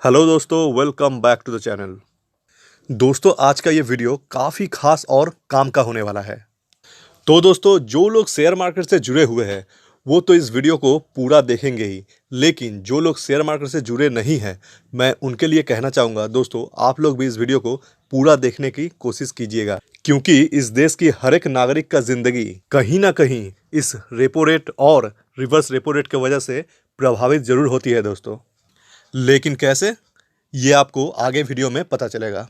Hello दोस्तों, welcome back to the channel. दोस्तों, आज का ये वीडियो काफ़ी खास और काम का होने वाला है। तो दोस्तों, जो लोग शेयर मार्केट से जुड़े हुए हैं वो तो इस वीडियो को पूरा देखेंगे ही, लेकिन जो लोग शेयर मार्केट से जुड़े नहीं हैं, मैं उनके लिए कहना चाहूँगा दोस्तों, आप लोग भी इस वीडियो को पूरा देखने की कोशिश कीजिएगा, क्योंकि इस देश की हर एक नागरिक का ज़िंदगी कहीं ना कहीं इस रेपो रेट और रिवर्स रेपो रेट की वजह से प्रभावित ज़रूर होती है दोस्तों। लेकिन कैसे, ये आपको आगे वीडियो में पता चलेगा।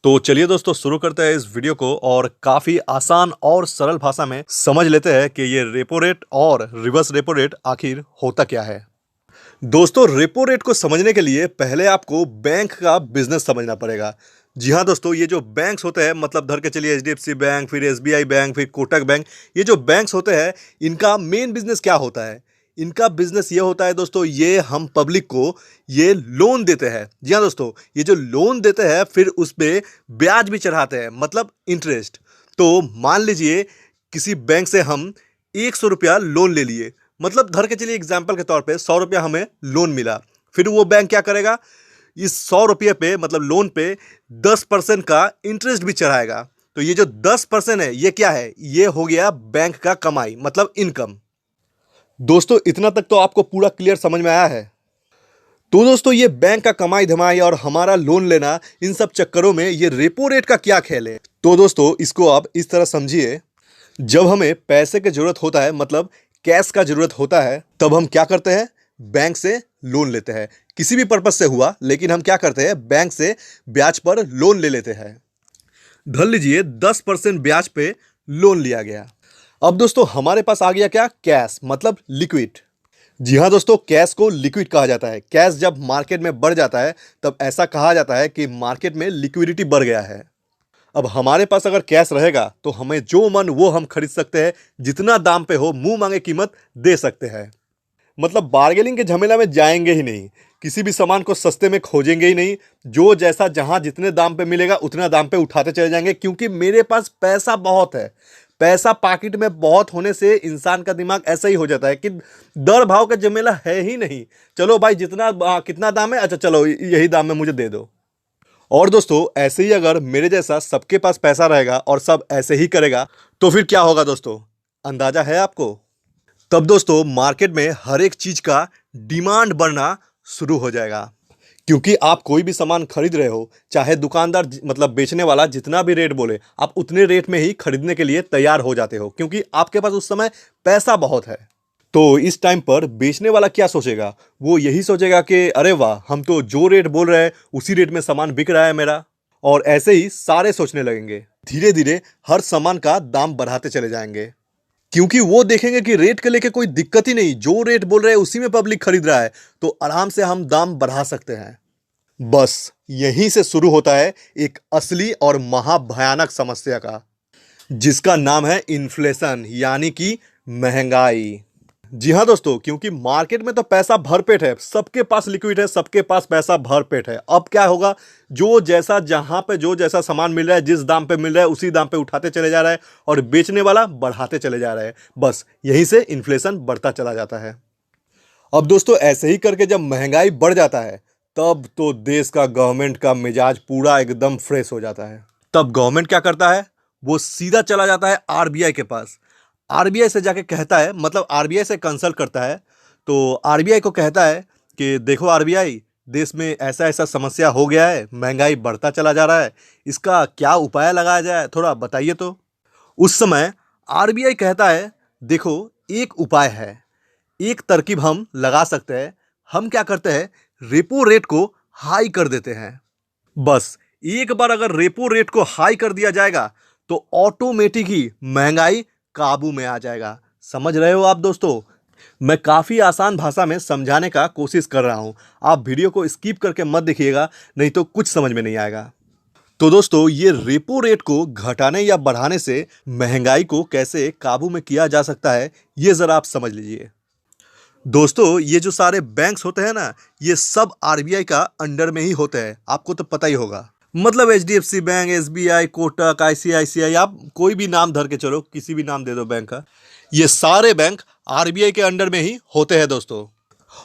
तो चलिए दोस्तों, शुरू करते हैं इस वीडियो को और काफ़ी आसान और सरल भाषा में समझ लेते हैं कि ये रेपो रेट और रिवर्स रेपो रेट आखिर होता क्या है। दोस्तों, रेपो रेट को समझने के लिए पहले आपको बैंक का बिजनेस समझना पड़ेगा। जी हाँ दोस्तों, ये जो बैंक्स होते हैं, मतलब धर के चलिए एचडीएफसी बैंक, फिर एसबीआई बैंक, फिर कोटक बैंक, ये जो बैंक्स होते हैं इनका मेन बिजनेस क्या होता है? इनका बिजनेस ये होता है दोस्तों, ये हम पब्लिक को ये लोन देते हैं। जी हाँ दोस्तों, ये जो लोन देते हैं फिर उस पर ब्याज भी चढ़ाते हैं, मतलब इंटरेस्ट। तो मान लीजिए किसी बैंक से हम 100 रुपया लोन ले लिए, मतलब धर के चलिए एग्जाम्पल के तौर पे 100 रुपया हमें लोन मिला। फिर वो बैंक क्या करेगा, इस 100 रुपये पे मतलब लोन पे 10% का इंटरेस्ट भी चढ़ाएगा। तो ये जो 10% है ये क्या है, ये हो गया बैंक का कमाई, मतलब इनकम। दोस्तों, इतना तक तो आपको पूरा क्लियर समझ में आया है। तो दोस्तों, ये बैंक का कमाई धमाई और हमारा लोन लेना, इन सब चक्करों में ये रेपो रेट का क्या खेल है। तो दोस्तों, इसको आप इस तरह समझिए, जब हमें पैसे की जरूरत होता है, मतलब कैश का जरूरत होता है, तब हम क्या करते हैं, बैंक से लोन लेते हैं। किसी भी पर्पज से हुआ, लेकिन हम क्या करते हैं, बैंक से ब्याज पर लोन ले लेते हैं। धर लीजिए 10% ब्याज पे लोन लिया गया। अब दोस्तों, हमारे पास आ गया क्या, कैश, मतलब लिक्विड। जी हाँ दोस्तों, कैश को लिक्विड कहा जाता है। कैश जब मार्केट में बढ़ जाता है तब ऐसा कहा जाता है कि मार्केट में लिक्विडिटी बढ़ गया है। अब हमारे पास अगर कैश रहेगा तो हमें जो मन वो हम खरीद सकते हैं, जितना दाम पे हो मुंह मांगे कीमत दे सकते हैं। मतलब बार्गेनिंग के झमेला में जाएंगे ही नहीं, किसी भी सामान को सस्ते में खोजेंगे ही नहीं। जो जैसा जहां जितने दाम पे मिलेगा उतना दाम पे उठाते चले जाएंगे, क्योंकि मेरे पास पैसा बहुत है। पैसा पॉकेट में बहुत होने से इंसान का दिमाग ऐसा ही हो जाता है कि दर भाव का झमेला है ही नहीं। चलो भाई, जितना कितना दाम है, अच्छा चलो यही दाम में मुझे दे दो। और दोस्तों, ऐसे ही अगर मेरे जैसा सबके पास पैसा रहेगा और सब ऐसे ही करेगा तो फिर क्या होगा दोस्तों, अंदाजा है आपको? तब दोस्तों, मार्केट में हर एक चीज का डिमांड बढ़ना शुरू हो जाएगा। क्योंकि आप कोई भी सामान खरीद रहे हो, चाहे दुकानदार मतलब बेचने वाला जितना भी रेट बोले, आप उतने रेट में ही खरीदने के लिए तैयार हो जाते हो, क्योंकि आपके पास उस समय पैसा बहुत है। तो इस टाइम पर बेचने वाला क्या सोचेगा, वो यही सोचेगा कि अरे वाह, हम तो जो रेट बोल रहे हैं उसी रेट में सामान बिक रहा है मेरा। और ऐसे ही सारे सोचने लगेंगे। धीरे धीरे हर सामान का दाम बढ़ाते चले जाएंगे, क्योंकि वो देखेंगे कि रेट के लेके कोई दिक्कत ही नहीं, जो रेट बोल रहे हैं उसी में पब्लिक खरीद रहा है, तो आराम से हम दाम बढ़ा सकते हैं। बस यहीं से शुरू होता है एक असली और महाभयानक समस्या का, जिसका नाम है इन्फ्लेशन, यानी कि महंगाई। जी हाँ दोस्तों, क्योंकि मार्केट में तो पैसा भरपेट है, सबके पास लिक्विड है, सबके पास पैसा भरपेट है। अब क्या होगा, जो जैसा जहां पे जो जैसा सामान मिल रहा है, जिस दाम पे मिल रहा है उसी दाम पे उठाते चले जा रहा है और बेचने वाला बढ़ाते चले जा रहा है। बस यहीं से इन्फ्लेशन बढ़ता चला जाता है। अब दोस्तों, ऐसे ही करके जब महंगाई बढ़ जाता है तब तो देश का गवर्नमेंट का मिजाज पूरा एकदम फ्रेश हो जाता है। तब गवर्नमेंट क्या करता है, वो सीधा चला जाता है आरबीआई के पास। आरबीआई से जाके कहता है, मतलब आरबीआई से कंसल्ट करता है। तो आरबीआई को कहता है कि देखो आरबीआई, देश में ऐसा ऐसा समस्या हो गया है, महंगाई बढ़ता चला जा रहा है, इसका क्या उपाय लगाया जाए, थोड़ा बताइए। तो उस समय आरबीआई कहता है, देखो एक उपाय है, एक तरकीब हम लगा सकते हैं। हम क्या करते हैं, रेपो रेट को हाई कर देते हैं। बस एक बार अगर रेपो रेट को हाई कर दिया जाएगा तो ऑटोमेटिक ही महंगाई काबू में आ जाएगा। समझ रहे हो आप दोस्तों? मैं काफ़ी आसान भाषा में समझाने का कोशिश कर रहा हूं। आप वीडियो को स्किप करके मत देखिएगा, नहीं तो कुछ समझ में नहीं आएगा। तो दोस्तों, ये रेपो रेट को घटाने या बढ़ाने से महंगाई को कैसे काबू में किया जा सकता है, ये ज़रा आप समझ लीजिए। दोस्तों, ये जो सारे बैंक्स होते हैं ना, ये सब आरबीआई का अंडर में ही होते हैं, आपको तो पता ही होगा। मतलब HDFC bank, SBI, Kotak, ICICI, आप कोई भी नाम धर के चलो, किसी भी नाम दे दो बैंक का, ये सारे बैंक आरबीआई के अंडर में ही होते हैं दोस्तों।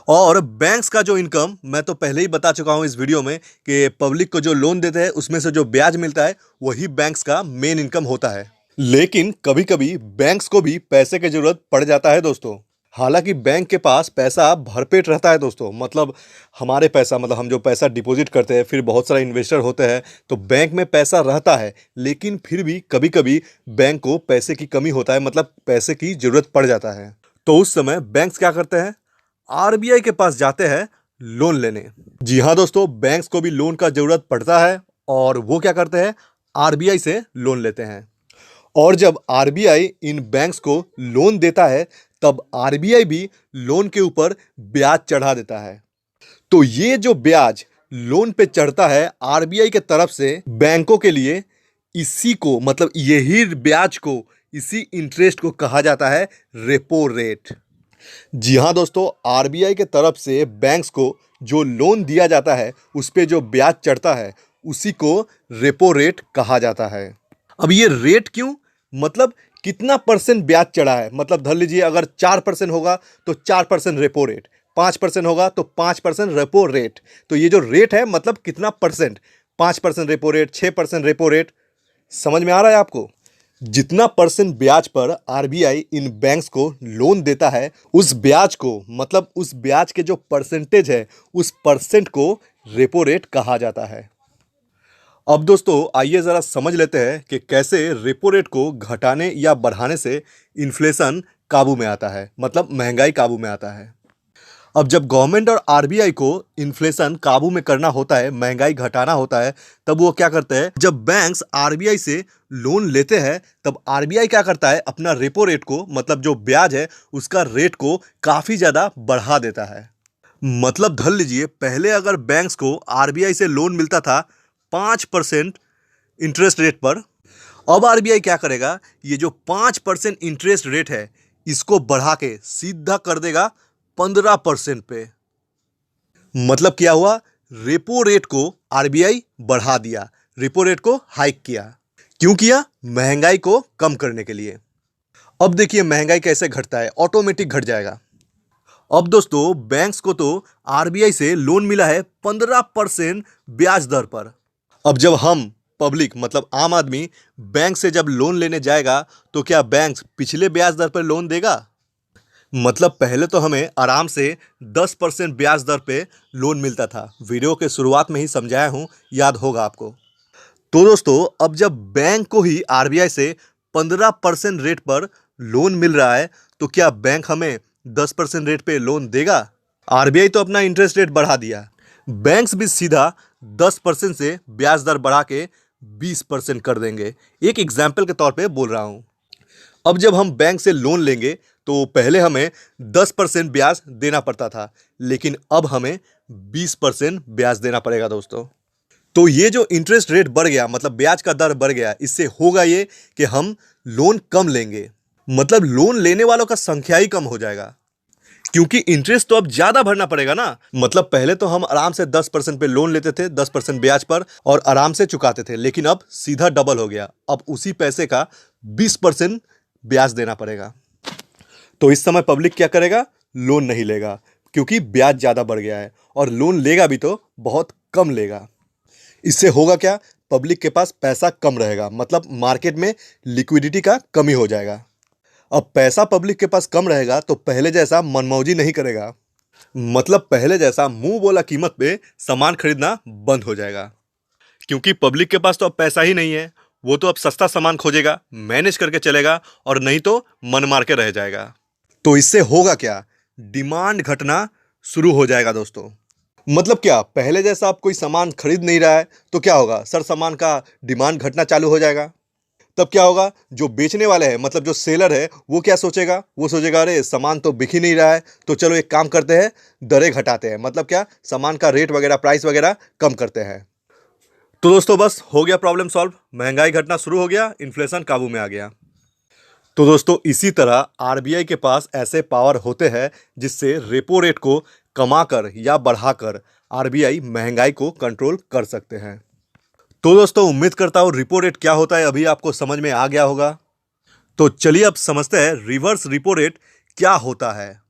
और बैंक्स का जो इनकम मैं तो पहले ही बता चुका हूं इस वीडियो में कि पब्लिक को जो लोन देते हैं उसमें से जो ब्याज मिलता है वही बैंक्स का मेन इनकम होता है। लेकिन कभी कभी बैंक्स को भी पैसे की जरूरत पड़ जाता है दोस्तों। हालांकि बैंक के पास पैसा भरपेट रहता है दोस्तों, मतलब हमारे पैसा, मतलब हम जो पैसा डिपॉजिट करते हैं, फिर बहुत सारे इन्वेस्टर होते हैं तो बैंक में पैसा रहता है, लेकिन फिर भी कभी कभी बैंक को पैसे की कमी होता है, मतलब पैसे की जरूरत पड़ जाता है। तो उस समय बैंक्स क्या करते हैं, आरबीआई के पास जाते हैं लोन लेने। जी हाँ दोस्तों, बैंक्स को भी लोन का जरूरत पड़ता है और वो क्या करते हैं, आरबीआई से लोन लेते हैं। और जब आरबीआई इन बैंक्स को लोन देता है तब आरबीआई भी लोन के ऊपर ब्याज चढ़ा देता है। तो ये जो ब्याज लोन पे चढ़ता है आरबीआई के तरफ से बैंकों के लिए, इसी को मतलब यही ब्याज को, इसी इंटरेस्ट को कहा जाता है रेपो रेट। जी हाँ दोस्तों, आरबीआई के तरफ से बैंक्स को जो लोन दिया जाता है उस पे जो ब्याज चढ़ता है उसी को रेपो रेट कहा जाता है। अब ये रेट क्यों, मतलब कितना परसेंट ब्याज चढ़ा है, मतलब धर लीजिए अगर 4% होगा तो 4% रेपो रेट, 5% होगा तो 5% रेपो रेट। तो ये जो रेट है मतलब कितना percent, 5% repo rate, 6% repo rate. समझ में आ रहा है आपको? जितना परसेंट ब्याज पर आरबीआई इन बैंक्स को लोन देता है उस ब्याज को, मतलब उस ब्याज के जो परसेंटेज है उस परसेंट को रेपो रेट कहा जाता है। अब दोस्तों आइए ज़रा समझ लेते हैं कि कैसे रेपो रेट को घटाने या बढ़ाने से इन्फ्लेशन काबू में आता है, मतलब महंगाई काबू में आता है। अब जब गवर्नमेंट और आरबीआई को इन्फ्लेशन काबू में करना होता है, महंगाई घटाना होता है, तब वो क्या करते हैं, जब बैंक्स आरबीआई से लोन लेते हैं तब आरबीआई क्या करता है, अपना रेपो रेट को, मतलब जो ब्याज है उसका रेट को काफ़ी ज़्यादा बढ़ा देता है। मतलब धर लीजिए पहले अगर बैंक्स को आरबीआई से लोन मिलता था 5% इंटरेस्ट रेट पर, अब आरबीआई क्या करेगा, ये जो 5% इंटरेस्ट रेट है इसको बढ़ा के सीधा कर देगा 15% पे। मतलब क्या हुआ, रेपो रेट को आरबीआई बढ़ा दिया, रेपो रेट को हाइक किया। क्यों किया, महंगाई को कम करने के लिए। अब देखिए महंगाई कैसे घटता है, ऑटोमेटिक घट जाएगा। अब दोस्तों बैंक्स को तो आरबीआई से लोन मिला है 15% ब्याज दर पर। अब जब हम पब्लिक, मतलब आम आदमी बैंक से जब लोन लेने जाएगा तो क्या बैंक पिछले ब्याज दर पर लोन देगा? मतलब पहले तो हमें आराम से 10% ब्याज दर पे लोन मिलता था, वीडियो के शुरुआत में ही समझाया हूँ, याद होगा आपको। तो दोस्तों अब जब बैंक को ही आरबीआई से 15% रेट पर लोन मिल रहा है तो क्या बैंक हमें 10% रेट पे लोन देगा? आरबीआई तो अपना इंटरेस्ट रेट बढ़ा दिया, बैंक्स भी सीधा 10% से ब्याज दर बढ़ा के 20% कर देंगे। एक एग्जाम्पल के तौर पे बोल रहा हूँ। अब जब हम बैंक से लोन लेंगे तो पहले हमें 10% ब्याज देना पड़ता था, लेकिन अब हमें 20% ब्याज देना पड़ेगा दोस्तों। तो ये जो इंटरेस्ट रेट बढ़ गया, मतलब ब्याज का दर बढ़ गया, इससे होगा ये कि हम लोन कम लेंगे, मतलब लोन लेने वालों का संख्या ही कम हो जाएगा, क्योंकि इंटरेस्ट तो अब ज्यादा भरना पड़ेगा ना। मतलब पहले तो हम आराम से 10% पे लोन लेते थे, 10% ब्याज पर, और आराम से चुकाते थे, लेकिन अब सीधा डबल हो गया, अब उसी पैसे का 20% ब्याज देना पड़ेगा। तो इस समय पब्लिक क्या करेगा, लोन नहीं लेगा, क्योंकि ब्याज ज़्यादा बढ़ गया है, और लोन लेगा भी तो बहुत कम लेगा। इससे होगा क्या, पब्लिक के पास पैसा कम रहेगा, मतलब मार्केट में लिक्विडिटी का कमी हो जाएगा। अब पैसा पब्लिक के पास कम रहेगा तो पहले जैसा मनमौजी नहीं करेगा, मतलब पहले जैसा मुंह बोला कीमत पे सामान खरीदना बंद हो जाएगा, क्योंकि पब्लिक के पास तो अब पैसा ही नहीं है। वो तो अब सस्ता सामान खोजेगा, मैनेज करके चलेगा, और नहीं तो मन मार के रह जाएगा। तो इससे होगा क्या, डिमांड घटना शुरू हो जाएगा दोस्तों। मतलब क्या, पहले जैसा आप कोई सामान खरीद नहीं रहा है तो क्या होगा, सर सामान का डिमांड घटना चालू हो जाएगा। तब क्या होगा, जो बेचने वाले हैं, मतलब जो सेलर है, वो क्या सोचेगा, वो सोचेगा अरे सामान तो बिक ही नहीं रहा है, तो चलो एक काम करते हैं, दरें घटाते हैं, मतलब क्या, सामान का रेट वगैरह, प्राइस वगैरह कम करते हैं। तो दोस्तों बस हो गया प्रॉब्लम सॉल्व, महंगाई घटना शुरू हो गया, इन्फ्लेशन काबू में आ गया। तो दोस्तों इसी तरह आरबीआई के पास ऐसे पावर होते हैं जिससे रेपो रेट को कमाकर या बढ़ाकर आरबीआई महंगाई को कंट्रोल कर सकते हैं। तो दोस्तों उम्मीद करता हूँ रेपो रेट क्या होता है अभी आपको समझ में आ गया होगा। तो चलिए अब समझते हैं रिवर्स रेपो रेट क्या होता है।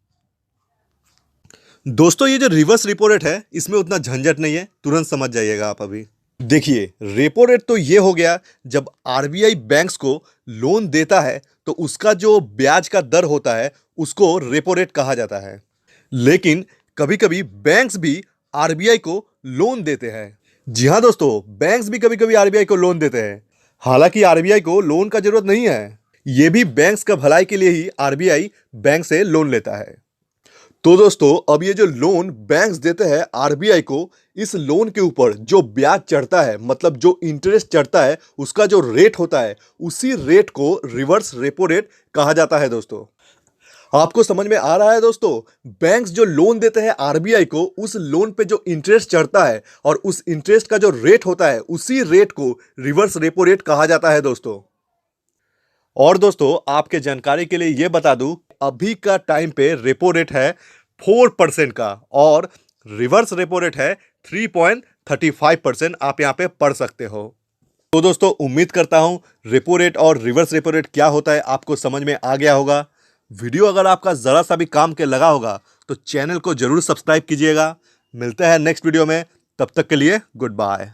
दोस्तों ये जो रिवर्स रेपो रेट है इसमें उतना झंझट नहीं है, तुरंत समझ जाइएगा आप। अभी देखिए, रेपो रेट तो ये हो गया जब आरबीआई बैंक्स को लोन देता है तो उसका जो ब्याज का दर होता है उसको रेपो रेट कहा जाता है। लेकिन कभी कभी बैंक्स भी आरबीआई को लोन देते हैं। जी हाँ दोस्तों, बैंक्स भी कभी कभी आरबीआई को लोन देते हैं। हालांकि आरबीआई को लोन का जरूरत नहीं है, ये भी बैंक्स का भलाई के लिए ही आरबीआई बैंक से लोन लेता है। तो दोस्तों, अब ये जो लोन बैंक्स देते हैं आरबीआई को, इस लोन के ऊपर जो ब्याज चढ़ता है, मतलब जो इंटरेस्ट चढ़ता है, उसका जो रेट होता है, उसी रेट को रिवर्स रेपो रेट कहा जाता है। दोस्तों आपको समझ में आ रहा है? दोस्तों बैंक्स जो लोन देते हैं आरबीआई को, उस लोन पे जो इंटरेस्ट चढ़ता है और उस इंटरेस्ट का जो रेट होता है, उसी रेट को रिवर्स रेपो रेट कहा जाता है। दोस्तों और दोस्तों आपके जानकारी के लिए यह बता दूं, अभी का टाइम पे रेपो रेट है 4% का और रिवर्स रेपो रेट है 3.35%। आप यहां पे पढ़ सकते हो। तो दोस्तों उम्मीद करता हूं रेपो रेट और रिवर्स रेपो रेट क्या होता है आपको समझ में आ गया होगा। वीडियो अगर आपका जरा सा भी काम के लगा होगा तो चैनल को जरूर सब्सक्राइब कीजिएगा। मिलते हैं नेक्स्ट वीडियो में, तब तक के लिए गुड बाय।